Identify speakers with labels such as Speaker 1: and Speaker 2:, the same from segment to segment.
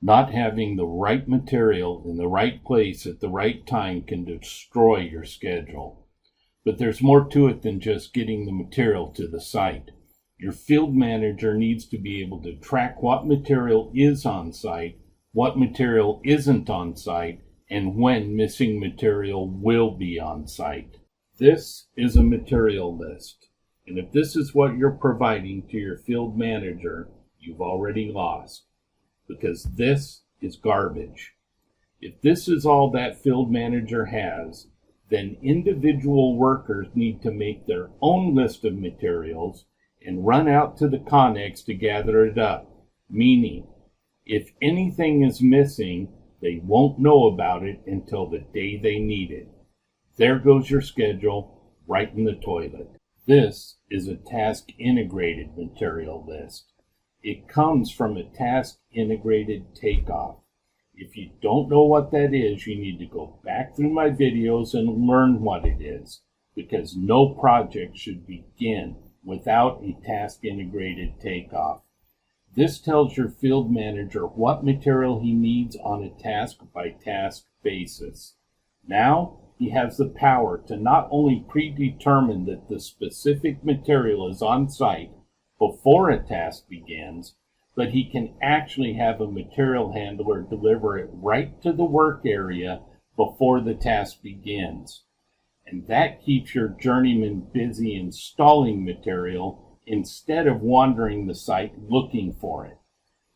Speaker 1: Not having the right material in the right place at the right time can destroy your schedule. But there's more to it than just getting the material to the site. Your field manager needs to be able to track what material is on site, what material isn't on site, and when missing material will be on site. This is a material list, and if this is what you're providing to your field manager, you've already lost, because this is garbage. If this is all that field manager has, then individual workers need to make their own list of materials and run out to the Connex to gather it up, meaning if anything is missing, they won't know about it until the day they need it. There goes your schedule, right in the toilet. This is a task integrated material list. It comes from a task integrated takeoff. If you don't know what that is, you need to go back through my videos and learn what it is, because no project should begin without a task integrated takeoff. This tells your field manager what material he needs on a task by task basis. Now he has the power to not only predetermine that the specific material is on site before a task begins, but he can actually have a material handler deliver it right to the work area before the task begins. And that keeps your journeyman busy installing material instead of wandering the site looking for it.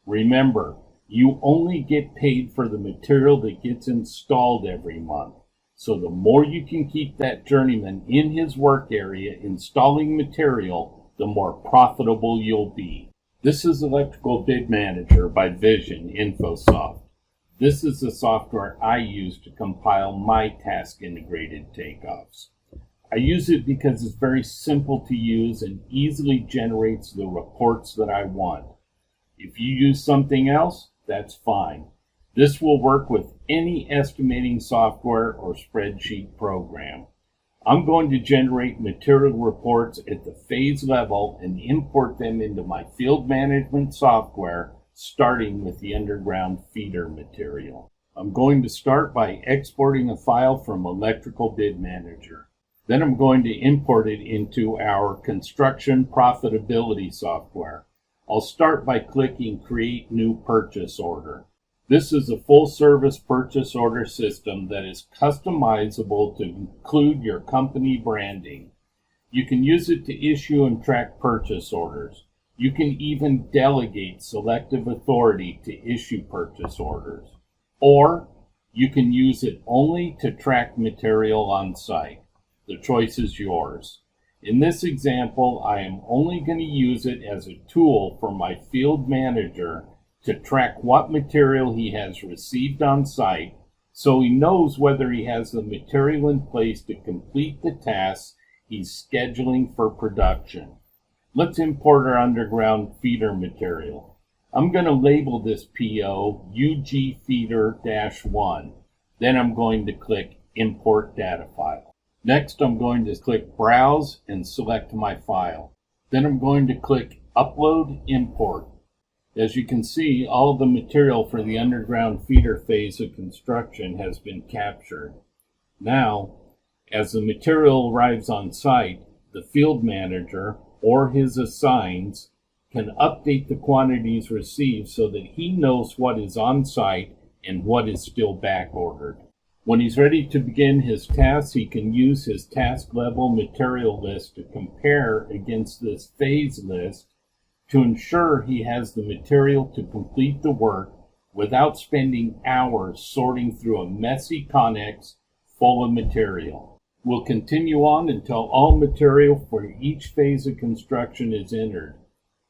Speaker 1: Remember, you only get paid for the material that gets installed every month. So the more you can keep that journeyman in his work area installing material, the more profitable you'll be. This is Electrical Bid Manager by Vision InfoSoft. This is the software I use to compile my task integrated takeoffs. I use it because it's very simple to use and easily generates the reports that I want. If you use something else, that's fine. This will work with any estimating software or spreadsheet program. I'm going to generate material reports at the phase level and import them into my field management software, starting with the underground feeder material. I'm going to start by exporting a file from Electrical Bid Manager. Then I'm going to import it into our construction profitability software. I'll start by clicking Create New Purchase Order. This is a full-service purchase order system that is customizable to include your company branding. You can use it to issue and track purchase orders. You can even delegate selective authority to issue purchase orders. Or you can use it only to track material on site. The choice is yours. In this example, I am only going to use it as a tool for my field manager to track what material he has received on site, so he knows whether he has the material in place to complete the tasks he's scheduling for production. Let's import our underground feeder material. I'm going to label this PO UG Feeder-1. Then I'm going to click Import Data File. Next, I'm going to click Browse and select my file. Then I'm going to click Upload Import. As you can see, all of the material for the underground feeder phase of construction has been captured. Now, as the material arrives on site, the field manager or his assigns can update the quantities received so that he knows what is on site and what is still back ordered. When he's ready to begin his tasks, he can use his task level material list to compare against this phase list to ensure he has the material to complete the work without spending hours sorting through a messy Connex full of material. We'll continue on until all material for each phase of construction is entered.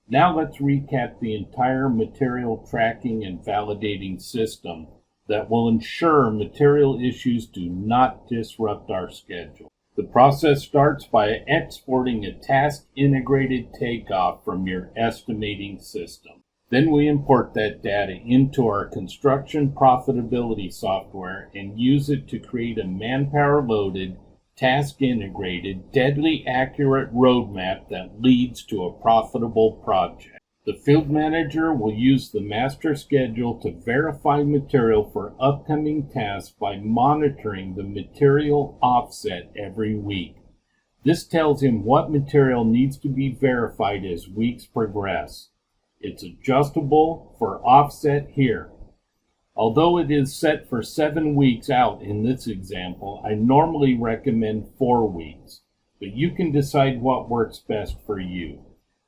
Speaker 1: Now let's recap the entire material tracking and validating system that will ensure material issues do not disrupt our schedule. The process starts by exporting a task integrated takeoff from your estimating system. Then we import that data into our construction profitability software and use it to create a manpower loaded, task integrated, deadly accurate roadmap that leads to a profitable project. The field manager will use the master schedule to verify material for upcoming tasks by monitoring the material offset every week. This tells him what material needs to be verified as weeks progress. It's adjustable for offset here. Although it is set for 7 weeks out in this example, I normally recommend 4 weeks, but you can decide what works best for you.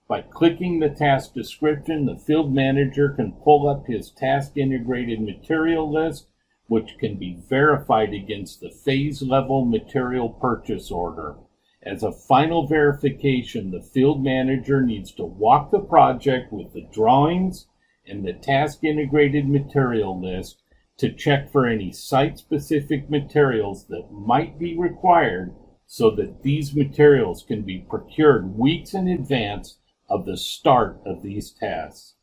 Speaker 1: By clicking the task description, the field manager can pull up his task integrated material list, which can be verified against the phase level material purchase order. As a final verification, the field manager needs to walk the project with the drawings and the task integrated material list to check for any site-specific materials that might be required so that these materials can be procured weeks in advance of the start of these tasks.